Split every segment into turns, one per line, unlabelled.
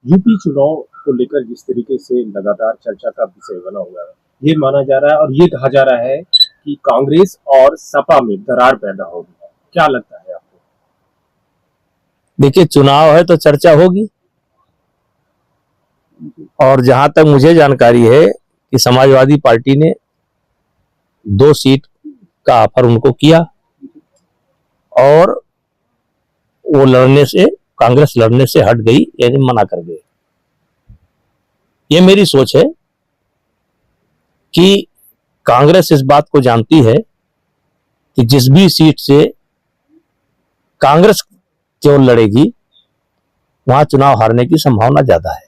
UP चुनाव को लेकर जिस तरीके से लगातार चर्चा का विषय बना हुआ है, ये माना जा रहा है और ये कहा जा रहा है कि कांग्रेस और सपा में दरार पैदा होगी। क्या लगता है आपको?
देखिए, चुनाव है तो चर्चा होगी। और जहां तक मुझे जानकारी है कि समाजवादी पार्टी ने 2 सीट का ऑफर उनको किया और वो लड़ने से, कांग्रेस लड़ने से हट गई, यानी मना कर गई। ये मेरी सोच है कि कांग्रेस इस बात को जानती है कि जिस भी सीट से कांग्रेस केवल लड़ेगी वहां चुनाव हारने की संभावना ज्यादा है।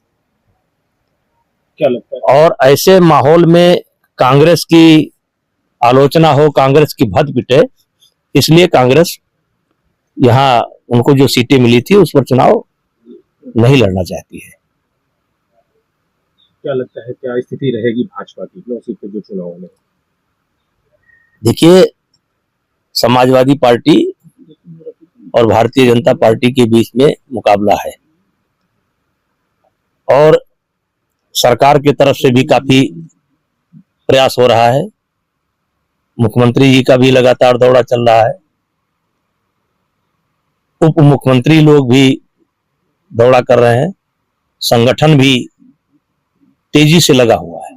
क्या लगता है?
और ऐसे माहौल में कांग्रेस की आलोचना हो, कांग्रेस की भद्द पिटे, इसलिए कांग्रेस यहां उनको जो सीटें मिली थी उस पर चुनाव नहीं लड़ना चाहती है।
क्या लगता है, क्या स्थिति रहेगी भाजपा की 9 सीट पे जो चुनाव में?
देखिए, समाजवादी पार्टी और भारतीय जनता पार्टी के बीच में मुकाबला है और सरकार की तरफ से भी काफी प्रयास हो रहा है। मुख्यमंत्री जी का भी लगातार दौरा चल रहा है, उप मुख्यमंत्री लोग भी दौरा कर रहे हैं, संगठन भी तेजी से लगा हुआ है।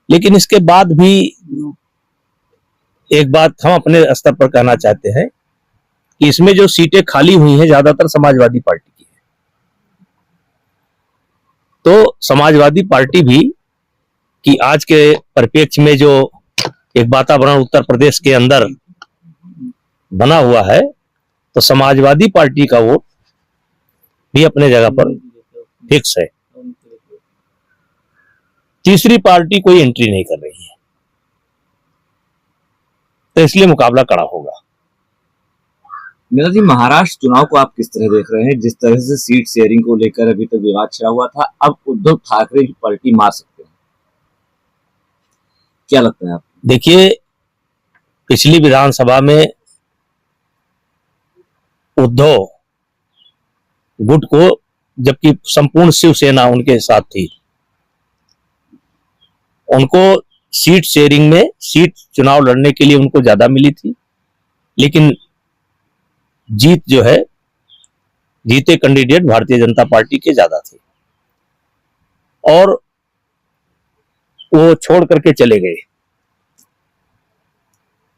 लेकिन इसके बाद भी एक बात हम अपने स्तर पर कहना चाहते हैं कि इसमें जो सीटें खाली हुई हैं ज्यादातर समाजवादी पार्टी की है। तो समाजवादी पार्टी भी कि आज के परिप्रेक्ष्य में जो एक वातावरण उत्तर प्रदेश के अंदर बना हुआ है, तो समाजवादी पार्टी का वोट भी अपने जगह पर फिक्स है। तीसरी पार्टी कोई एंट्री नहीं कर रही है, तो इसलिए मुकाबला कड़ा होगा।
मीना जी, महाराष्ट्र चुनाव को आप किस तरह देख रहे हैं? जिस तरह से सीट शेयरिंग को लेकर अभी तक विवाद छिड़ा हुआ था, अब उद्धव ठाकरे भी पलटी मार सकते हैं, क्या लगता है आपको?
देखिए, पिछली विधानसभा में उद्धव गुट को, जबकि संपूर्ण शिवसेना उनके साथ थी, उनको सीट शेयरिंग में सीट चुनाव लड़ने के लिए उनको ज्यादा मिली थी, लेकिन जीत जो है, जीते कैंडिडेट भारतीय जनता पार्टी के ज्यादा थे और वो छोड़ करके चले गए।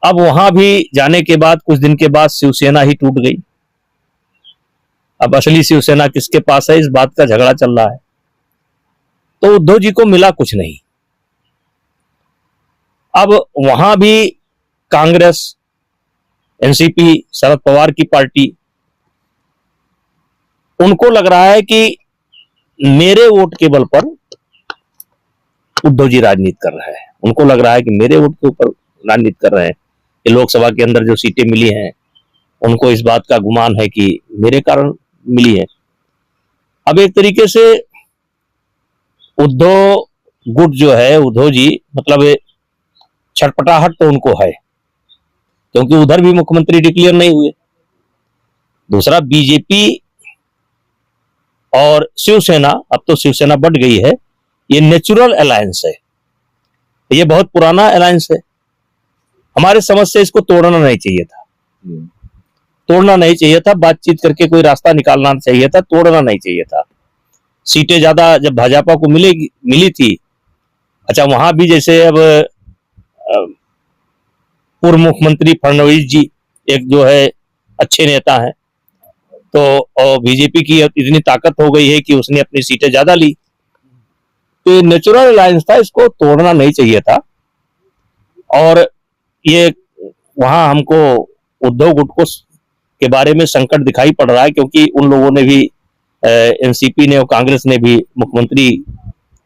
अब वहां भी जाने के बाद कुछ दिन के बाद शिवसेना ही टूट गई। अब असली शिवसेना किसके पास है, इस बात का झगड़ा चल रहा है। तो उद्धव जी को मिला कुछ नहीं। अब वहां भी कांग्रेस, एनसीपी, शरद पवार की पार्टी, उनको लग रहा है कि मेरे वोट के बल पर उद्धव जी राजनीति कर रहे हैं। उनको लग रहा है कि मेरे वोट के ऊपर राजनीति कर रहे हैं, कि लोकसभा के अंदर जो सीटें मिली हैं उनको इस बात का गुमान है कि मेरे कारण मिली है। अब एक तरीके से उद्धव गुट जो है, उद्धव जी, मतलब छटपटाहट तो उनको है, क्योंकि उधर भी मुख्यमंत्री डिक्लेयर नहीं हुए। दूसरा, बीजेपी और शिवसेना, अब तो शिवसेना बढ़ गई है, ये नेचुरल अलायंस है, ये बहुत पुराना अलायंस है। हमारे समझ से इसको तोड़ना नहीं चाहिए था, तोड़ना नहीं चाहिए था, बातचीत करके कोई रास्ता निकालना चाहिए था, तोड़ना नहीं चाहिए था। सीटें ज्यादा जब भाजपा को मिली थी, अच्छा वहां भी जैसे अब पूर्व मुख्यमंत्री फडणवीस जी एक जो है अच्छे नेता हैं, तो बीजेपी की इतनी ताकत हो गई है कि उसने अपनी सीटें ज्यादा ली। तो ये नेचुरल अलायंस था, इसको तोड़ना नहीं चाहिए था। और ये वहां हमको उद्धव गुट को के बारे में संकट दिखाई पड़ रहा है, क्योंकि उन लोगों ने भी, एनसीपी ने और कांग्रेस ने भी मुख्यमंत्री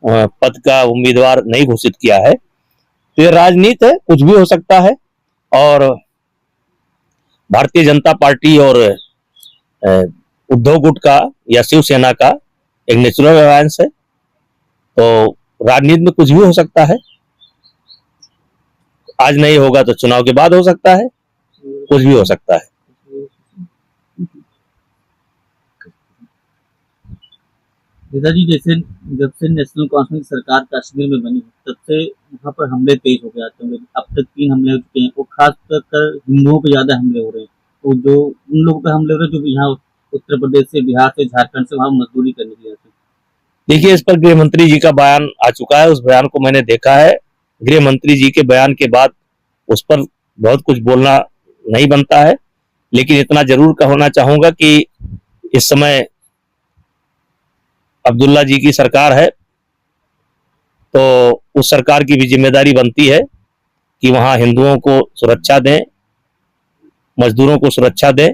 पद का उम्मीदवार नहीं घोषित किया है। तो ये राजनीति है, कुछ भी हो सकता है। और भारतीय जनता पार्टी और उद्धव गुट का या शिवसेना का एक नेचुरल अलायंस है, तो राजनीति में कुछ भी हो सकता है। आज नहीं होगा तो चुनाव के बाद हो सकता है, कुछ भी हो सकता है।
नेताजी, जैसे जब से नेशनल कॉन्फ्रेंस सरकार कश्मीर में बनी तब से वहाँ पर हमले तेज हो गए आतंकवादी। अब तक 3 हमले हो चुके हैं और खास कर हिंदुओं पे ज्यादा हमले हो रहे हैं। तो जो उन लोगों पे हमले हो रहे हैं जो यहाँ उत्तर प्रदेश से, बिहार से, झारखंड से वहाँ मजदूरी करने के लिए आते हैं।
देखिए, इस पर गृह मंत्री जी का बयान आ चुका है, उस बयान को मैंने देखा है। गृह मंत्री जी के बयान के बाद उस पर बहुत कुछ बोलना नहीं बनता है, लेकिन इतना जरूर कहना चाहूंगा कि इस समय अब्दुल्ला जी की सरकार है, तो उस सरकार की भी जिम्मेदारी बनती है कि वहां हिंदुओं को सुरक्षा दें, मजदूरों को सुरक्षा दें।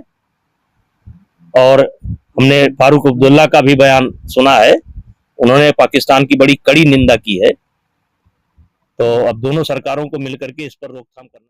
और हमने फारूक अब्दुल्ला का भी बयान सुना है, उन्होंने पाकिस्तान की बड़ी कड़ी निंदा की है। तो अब दोनों सरकारों को मिलकर के इस पर रोकथाम करना